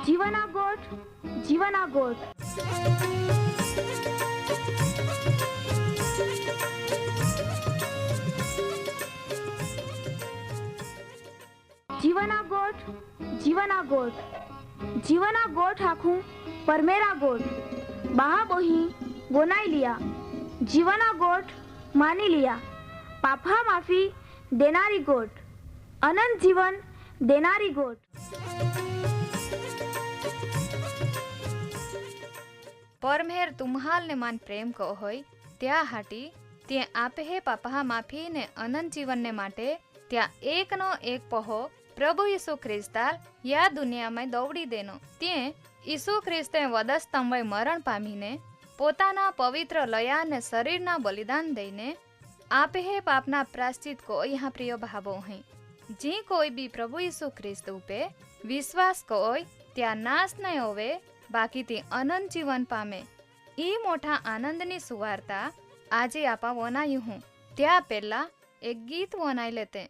जीवना गोठ, जीवना गोठ। जीवना गोठ, जीवना गोठ। जीवना गोठ आखूं परमेरा गोठ। बाहा बोही बोनाई लिया। जीवना गोठ मानी लिया। पापा माफी देनारी गोठ। अनंत जीवन देनारी गोठ। परमेर तुम्हाल ने मान प्रेम को होय त्या हाटी ते आपे हे पापा माफी ने अनंत जीवन ने माटे त्या एक नो एक पहो प्रभु यीशु ख्रिस्ताल या दुनिया में दौड़ी देनो ते यीशु ख्रिस्ते वधस्तंभे मरण पामीने पोताना पवित्र लया ने शरीरना बलिदान दईने आपे हे पापना प्रायश्चित को यहाँ प्रिय भावो हैं। जी कोई भी प्रभु यीशु ख्रिस्त उपे विश्वास कोय त्या नाश नहीं होवे बाकी ते अनंत जीवन पामे। ई मोटा आनंदनी सुवार्ता आजे आपा वनायु हूँ त्या पहला एक गीत वनाई लेते।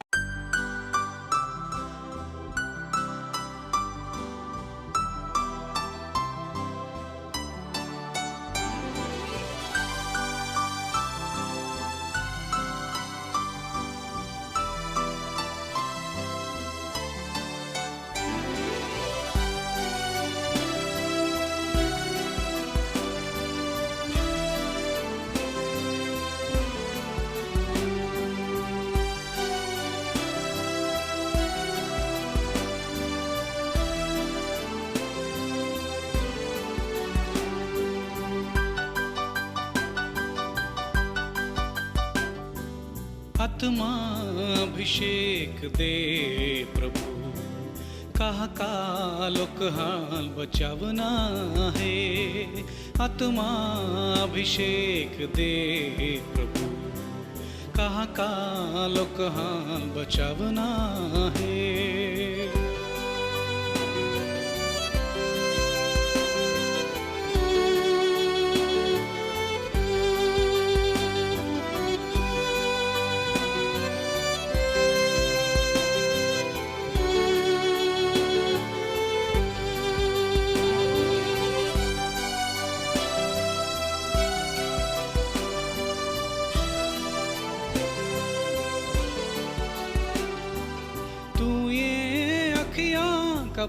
आत्मा अभिषेक दे प्रभु कहा कालो कहाल बचावना है। आत्मा अभिषेक दे प्रभु कहा कालो कहाल बचावना है।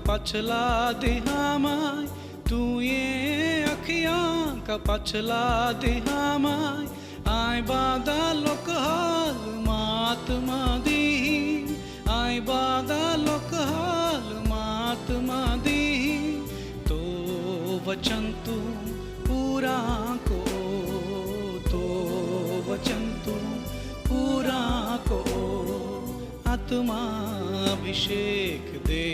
पछला दिहामाय तू ये अखियां का पछला दिहामाय आय बादा लोकहाल मातमा दी आय बादा लोकहाल मातमा दी तो वचन तू पूरा को तो वचन तू पूरा को आत्मा अभिषेक दे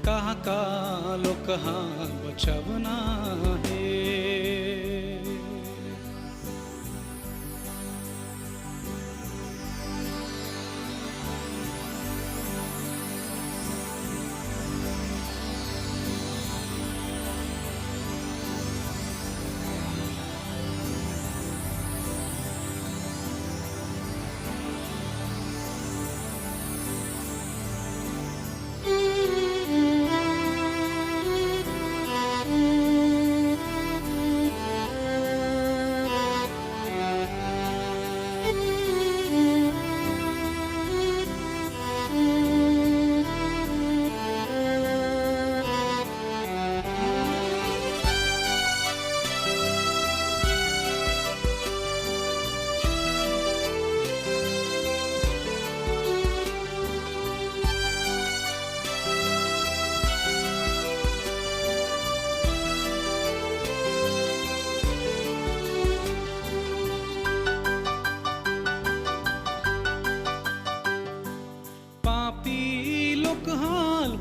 कहा कालो कहा बचावना है।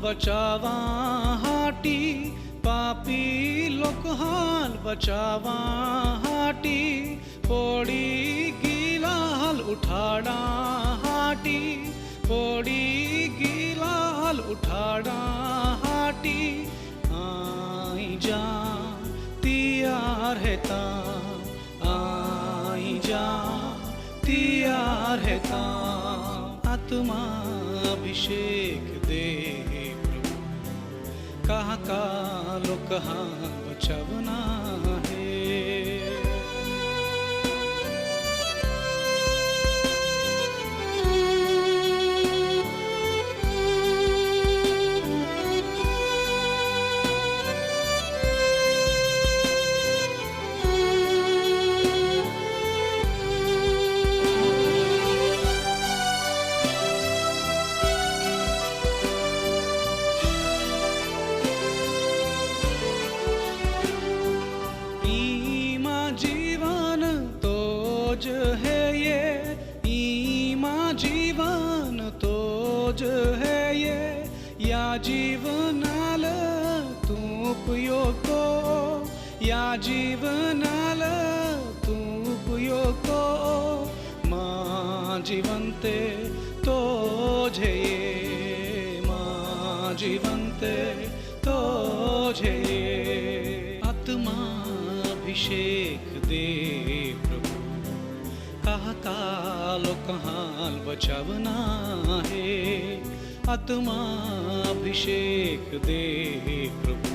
बचावा हाटी पापी लोकहाल बचावा हाटी पोड़ी गिलाल उठाड़ा हाटी पोड़ी गिलाल उठाड़ा हाटी आई जा तियार है ता आई जा तियार है ता आत्मा अभिषेक दे कहाँ कालो कहाँ बचावना है। ईमा जीवन तो ज है ये, ईमा जीवन तो ज है ये, या जीवनाल तू उपयोगो, या जीवनाल तू उपयोगो, मां जीवंते तो ज ये, मां जीवंते तो ज ये। आत्मा अभिषेक दे प्रभु, कहाँ कालो कहाँ बचावना है। आत्मा अभिषेक दे प्रभु,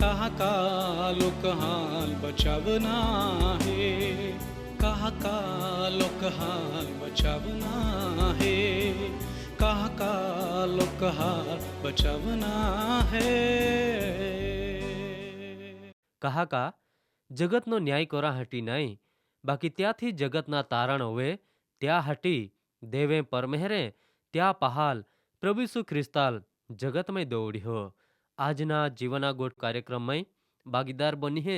कहाँ कालो कहाँ बचावना है। कहाँ कालो कहाँ बचावना है, कहाँ कालो कहाँ बचावना है। કહા કા જગતનો ન્યાય કોરા હટી નહીં, બાકી ત્યાંથી જગતના તારણ હોવે ત્યાં હટી દેવે પરમેહરે ત્યાં પહાલ પ્રભુ ઈસુ ખ્રિસ્તાલ જગતમય દોડ્યો। આજના જીવના ગોટ કાર્યક્રમમાં ભાગીદાર બની હે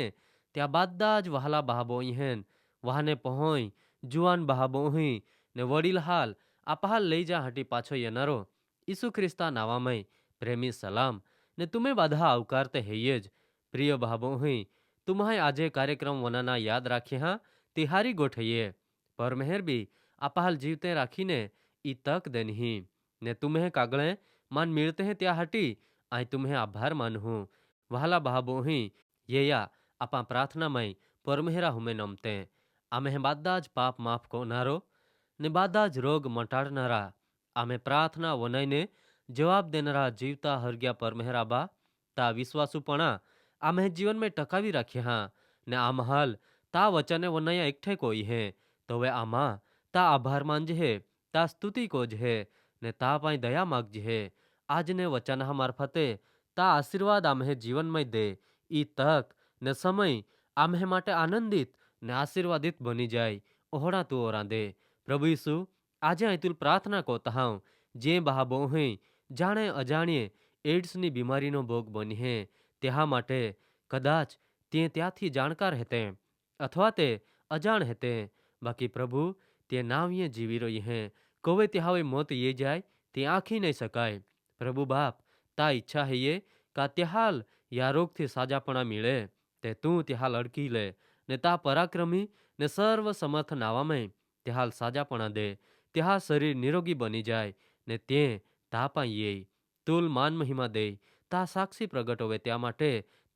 ત્યાં બાદા જ વહાલા બહાબોઈ હેન વહાને પહોંય જુવાન બહાબોહી ને વડીલ હાલ આ પહાલ લઈ જા હટી પાછો યનારો ઈસુ ખ્રિસ્તા નાવામય પ્રેમી સલામ ને તમે બધા આવકારતે હૈયે જ। प्रिय भाबो हुई तुम्हें आजे कार्यक्रम वनाना याद राखे हाँ तिहारी गोठइये परमेहर भी आपाल जीवते राखी ने ई तक देनी ने तुम्हें कागड़े मान मिलते हैं त्या हटी आई तुम्हें आभार मानूँ। वहाला भाबो हुई ये या आपा प्रार्थना मई परमेहरा हुमे नमते आमे बादाज पाप माफ कोनारो ने बादाज रोग मटाड़नारा आमे प्रार्थना वनाईने जवाब देनारा जीवता हरग्या परमेहरा बा ता विश्वासुपणा आमे जीवन में टकावी राखे हाँ ने आम हाल ता वचने वनया एकठे कोई है तो वे आमा ता आभार मांज है ता स्तुति कोज है ने ता पाई दया मागज है। आज ने वचन मार्फते ता आशीर्वाद आमे जीवन में दे ई तक ने समय आमे माटे आनंदित ने आशीर्वादित बनी जाए ओहड़ा तू ओरा दे। प्रभु यीशु आज तुल प्रार्थना को तहां जे बहाबो हैं जाने अजाणिए एड्सनी बीमारीनो भोग बनी है त्या माटे कदाच ते त्याथी जाणकार हेते अथवा ते अजाण हेते बाकी प्रभु ते नाविये जीवी रही हैं कोवे त्यावे मौत ये जाए ते आँखी नहीं सकाय। प्रभु बाप ता इच्छा है ये का त्याहाल या रोग थी साजापणा मिले ते तू त्याहाल अड़की ले ने ता पराक्रमी ने सर्व समर्थ नावा में त्याहाल साजापणा दे त्या शरीर निरोगी बनी जाए ने ते तापा ये तुल मान महिमा दे ता साक्षी प्रगट होवे त्या माटे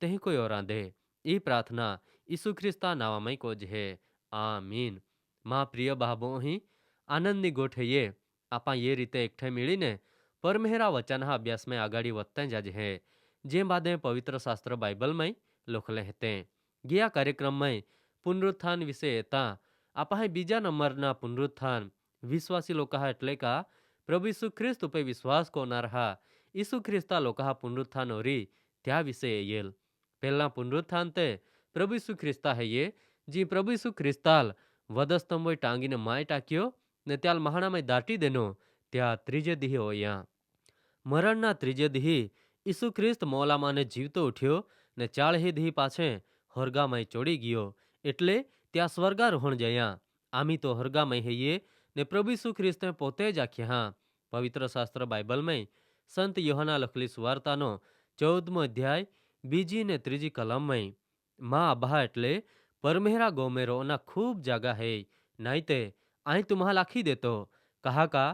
तही कोई और दे ई प्रार्थना ईसु ख्रिस्ता नावामय कोज है आमीन। मां प्रिय बाबो ही आनंदनी गोठ ये आपा ये रीते एकठे मिलीने परमेहरा वचन अभ्यास में आगाड़ी वधते जाज है जे बादे पवित्र शास्त्र बाइबल में लोखले हेते। गया कार्यक्रम में पुनरुत्थान विषय एता आपा बीजा नंबरना पुनरुत्थान विश्वासी लोक एटले का प्रभु यीशु ख्रिस्त पे विश्वास कोना रहा ईसु ख्रिस्ता लोक पुनरुत्थान ओरी त्या विषय येल पहला पुनरुत्थान ते प्रभु यीशु ख्रिस्ता है ये जी प्रभु यीशु ख्रिस्ताल वधस्तंभ टांगी ने माय टाक्यो ने त्याल महाणा में दाटी देनो त्या त्रीजे दिही होया मरणना त्रीजे दिही ईसु ख्रिस्त मौलामा ने जीवतो उठ्यो ने चाळही दिही पाछे होरगामय चोड़ी गयो एटले त्या स्वर्गारोहण जया आमी तो होरगामय हईये ने प्रभु यीशु ख्रिस्ते पोते ज आख्या पवित्र शास्त्र बाइबल में संत योहाना लखली सुवार्तानो 14मो अध्याय बीजी ने त्रीजी कलम में माँ आभा एटले परमेहरा गोमेरो ना खूब जागा है नाइते आई तुम्हा लाखी देतो कहा का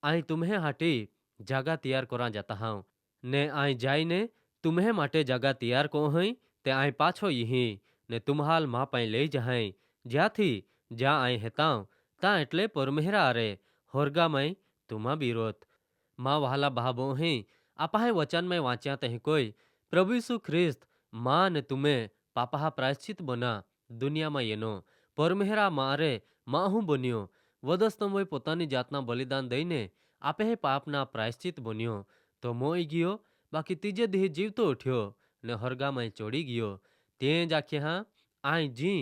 आई तुम्हें हाटी जागा तैयार करा जाता हाँ ने आई जाइने तुम्हें माटे जागा तैयार को हई ते आई पाछो यही ने तुम्हाल माँ पाई ले जाए ज्याथी जा आई हेताव ता एटले परमेहरा अरे होरगा मई तुम्हा बीरोत माँ वहाला भाबो ही आपाहे वचन में वाच्या तह कोई प्रभु यीशु ख्रिस्त मां ने तुम्हें पापा प्रायश्चित बना दुनिया में येनो परमेहरा मारे माहू बन्यो वदस्तमोय पोतानी जातना बलिदान दईने आपे हे पापना प्रायश्चित बन्यो तो मोई गयो बाकी तीजे दी जीवतो उठ्यो ने हरगा में चोड़ी गयो ते जाखे हाँ आई जी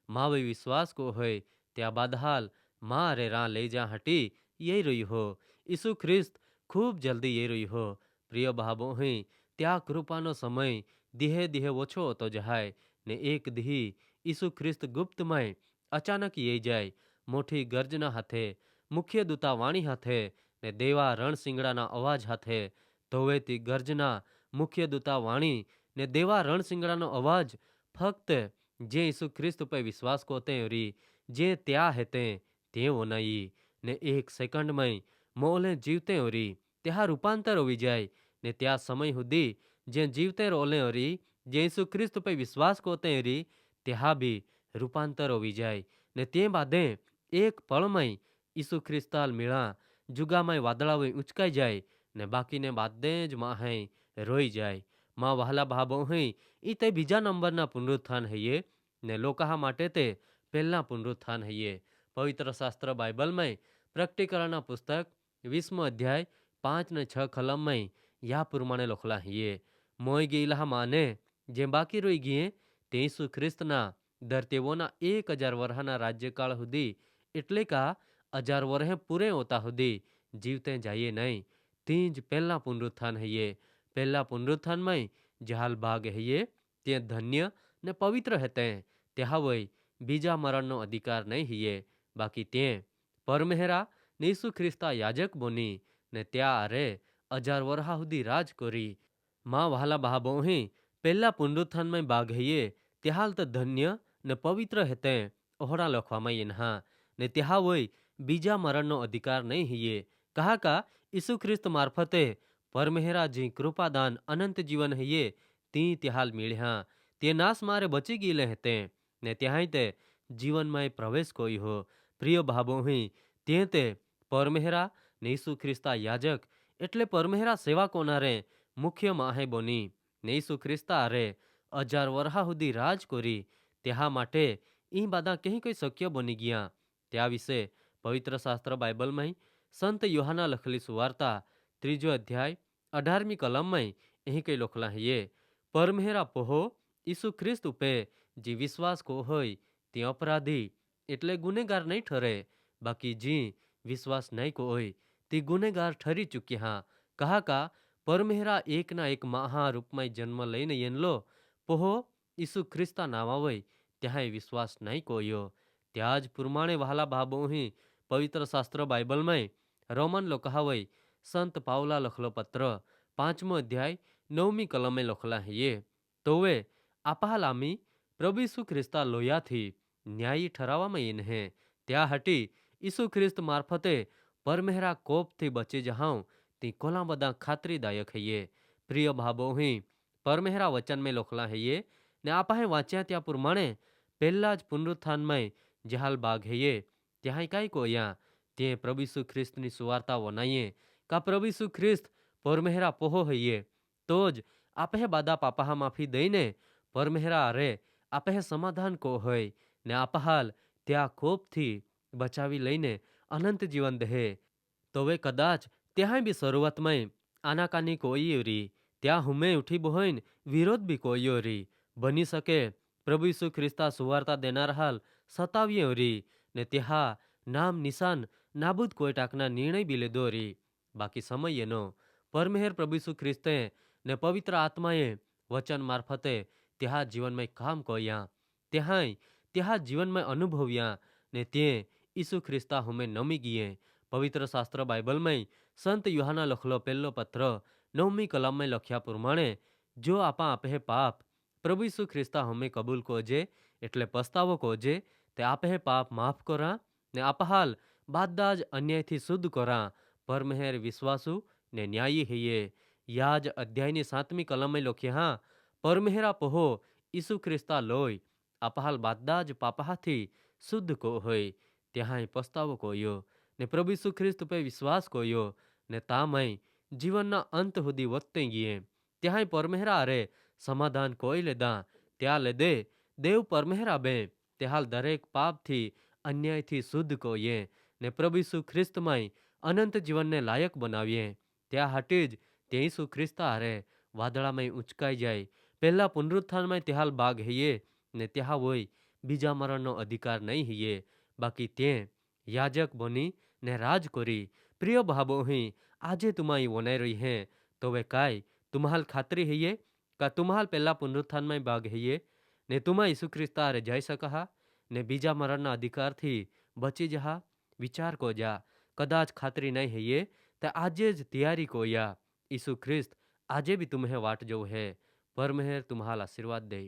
मावे विश्वास को होय त्या बादहाल मां रे रा ले जा हटी ये रही हो यीशु ख्रिस्त खूब जल्दी ये रही हो प्रिय भावो ही त्या कृपानो समय दिहे दिहे ओछो होतो जहाय ने एक दी यीशु ख्रिस्त गुप्तमय अचानक ये जाय मोटी गर्जना हाथे मुख्य दूता वाणी हाथे ने देवा रणसिंगड़ाना अवाज हाथे धोवेती गर्जना मुख्य दूता वाणी ने देवा रणसिंगड़ानो अवाज फक्त जे यीशु ख्रिस्त पे विश्वास कोते री जे त्या हेते ते वनाई ने एक सेकंड में मोले जीवते ओरी त्या रूपांतर होवी जाय ने त्या समय सुधी जे जीवते रोले ओरी जे यीशु ख्रिस्त पे विश्वास कोते री त्या भी रूपांतर होवी जाय ने ते बादे एक पल में यीशु ख्रिस्ताल मिला जुगा में वादळावे उचकाई जाय ने बाकी ने बादे ज माहे रोई जाय मां वहाला भाबो हई ई ते बीजा नंबरना पुनरुत्थान हईये ने लोकाहा माटे ते पहला पुनरुत्थान हईये पवित्र शास्त्र बाइबल में प्रकटीकरणना पुस्तक 20 अध्याय 5 ने 6 कलम में या प्रमाणे लखला हईये मोय गेला माने जे बाकी रोई गए ते यीशु ख्रिस्तना धरतीवोना 1000 वर्षना राज्यकाळ सुधी एटले का 1000 वर्ष पूरे होता सुधी जीवते जाइए नहीं तीज पहला पुनरुत्थान हईये पहला पुनरुत्थान में जहाल भाग हईये ते धन्य ने पवित्र हेते त्या वही बीजा मरणनो अधिकार नहीं हईये बाकी ते परमेहरा ने यीशु ख्रिस्ता याजक बनी ने त्या आरे 1000 वर्षा सुधी राज करी मां वहाला भाबो ही पहला पुनरुत्थान में भाग हईये त्याहाल तो धन्य ने पवित्र हेते ओहड़ा लखवामां येनहा ने त्या वही बीजा मरणनो अधिकार नहीं हईये कहा का यीशु ख्रिस्त मार्फते परमेहरा जी कृपादान अनंत जीवन हईये ती त्याहाल मिल्या ते नाश मारे बची गईले हेते ने त्याहाई ते जीवन में प्रवेश कोई हो प्रिय भाबो ही ते परमेहरा ने यीशु ख्रिस्ता याजक एटले परमेहरा सेवा कोनारे मुख्य माहे बनी ने यीशु ख्रिस्ता अरे 1000 वर्षा सुधी राज करी त्या माटे ई बादा कहीं कोई शक्य बनी गया त्या विषे पवित्र शास्त्र बाइबल में संत योहाना लखली सुवार्ता 3 अध्याय 18 कलम में यही कई लखला है ये परमेहरा पोहो यीशु ख्रिस्त उपे जी विश्वास को होय ते अपराधी एटले गुनेगार नहीं ठरे बाकी जी विश्वास नहीं को होय ते गुनेगार ठरी चुकी हाँ कहा का परमेहरा एक ना एक महारूप में जन्म लईने येनलो पोहो यीशु ख्रिस्ता नावावय त्याहाय विश्वास नहीं कोयो त्याज प्रमाणे वहाला भाबो ही पवित्र शास्त्र बाइबल में रोमन लोकहावय संत पावला लखलो पत्र 5 अध्याय 9 कलम में लखला है ये तो वे आपालामी प्रभु यीशु ख्रिस्ता लोया थी न्यायी ठरावा में इन है त्या हटी यीशु ख्रिस्त मार्फते परमेहरा कोप थी बचे जहां ती कोला बदा खातरीदायक है ये प्रिय भाबो ही परमेहरा वचन में लखला है ये ने आपाहे वाच्या त्या प्रमाणे पहला ज पुनरुत्थान में जहाल बाग है ये त्याहाई काई को या ते प्रभु यीशु ख्रिस्तनी सुवार्ता वनाइए का प्रभु यीशु ख्रिस्त परमेहरा पोहो है ये तो ज आपे बादा पापा माफी दईने परमेहरा अरे आपे समाधान को होय ने आपहाल त्या कोप थी बचावी लईने अनंत जीवन दे तो वे कदाच त्याहाई भी शरूआत में आनाकानी कोई री त्या हुमे उठी बहोइन विरोध भी कोई री बनी सके प्रभु यीशु ख्रिस्ता सुवार्ता देनार हाल सताविये री ने त्या नाम निशान नाबूद कोई टाकना निर्णय भी लेदो री बाकी समय येनो परमेहर प्रभु यीशु ख्रिस्ते ने पवित्र आत्माए वचन मार्फते त्या जीवन में काम कोया त्या जीवन में अनुभव्या ने ते यीशु ख्रिस्ता हमें नमी गिए पवित्र शास्त्र बाइबल में संत यूहन्ना लखलो पहलो पत्र 9 कलम में लख्या प्रमाणे जो आपा आपे पाप प्रभु यीशु ख्रिस्ता हमें कबूल कोजे एटले पछतावो कोजे ते आपे पाप माफ करा ने आपहाल बादाज अन्याय थी शुद्ध करा परमेहर विश्वासु ने न्यायी है याज अध्याय ની 7મી कलम में लख्या हाँ परमेहरा पोहो यीशु ख्रिस्ता लोय आपहाल बादाज पापाथी शुद्ध को होय त्याहाय पछतावो कोयो ने प्रभु यीशु ख्रिस्त पे विश्वास कोयो ने तामय જીવનના અંત સુધી વધતે ગયે ત્યાંય પરમેહરા અરે સમાધાન કોઈ લેદા ત્યાં લેદે દેવ પરમેહરા બે તે હાલ દરેક પાપથી અન્યાયથી શુદ્ધ કોઈએ ને પ્રભુ ઈસુ ખ્રિસ્તમાંય અનંત જીવનને લાયક બનાવીએ ત્યાં હાટી જ તે ઈસુ ખ્રિસ્તા હારે વાદળામાં ઊંચકાઈ જાય પહેલા પુનરુત્થાનમાં તે હાલ ભાગ હૈયે ને ત્યાં હોય બીજા મરણનો અધિકાર નહીં હૈયે બાકી તે યાજક બની ને રાજ કરી પ્રિય ભાબો અહીં આજે તુમાઈ વનાઈ રહી હે તો વે કાય તુમ્હાલ ખાતરી હૈયે કા તુમ્હાલ પહેલા પુનરુત્થાનમાં ભાગ હૈયે ને તુમા ઈસુ ખ્રિસ્તા હારે જઈ શકહા ને બીજા મરણના અધિકારથી બચી જહા વિચાર કો જા કદાચ ખાતરી નહીં હૈયે તો આજે જ તૈયારી કો યા ઈસુ ખ્રિસ્ત આજે બી તુમ્હે વાટ જો હે પરમેહર તુમ્હાલ આશીર્વાદ દે.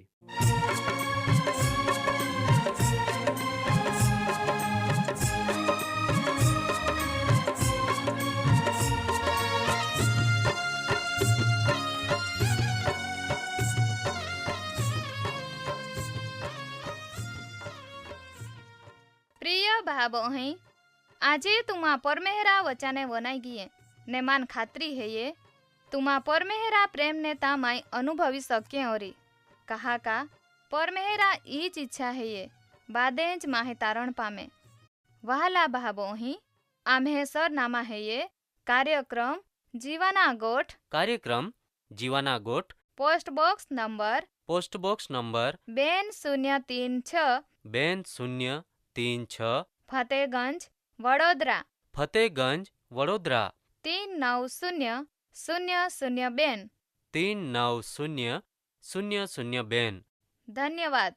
પ્રિય ભાબો અહીં આજે તુમા પરમેહરા વચાને વનાઈ ગયે ને માન ખાતરી હૈયે તુમા પરમેહરા પ્રેમને તામાય અનુભવી શક્ય ઓરી કહા કા પરમેહરા ઈ જ ઈચ્છા હૈયે બાદે જ માહે તારણ પામે. વહાલા ભાબો અહીં આમ્હે સરનામા હૈયે કાર્યક્રમ જીવાના ગોઠ post box number 2036 Fatehganj Vadodara 390002. ધન્યવાદ.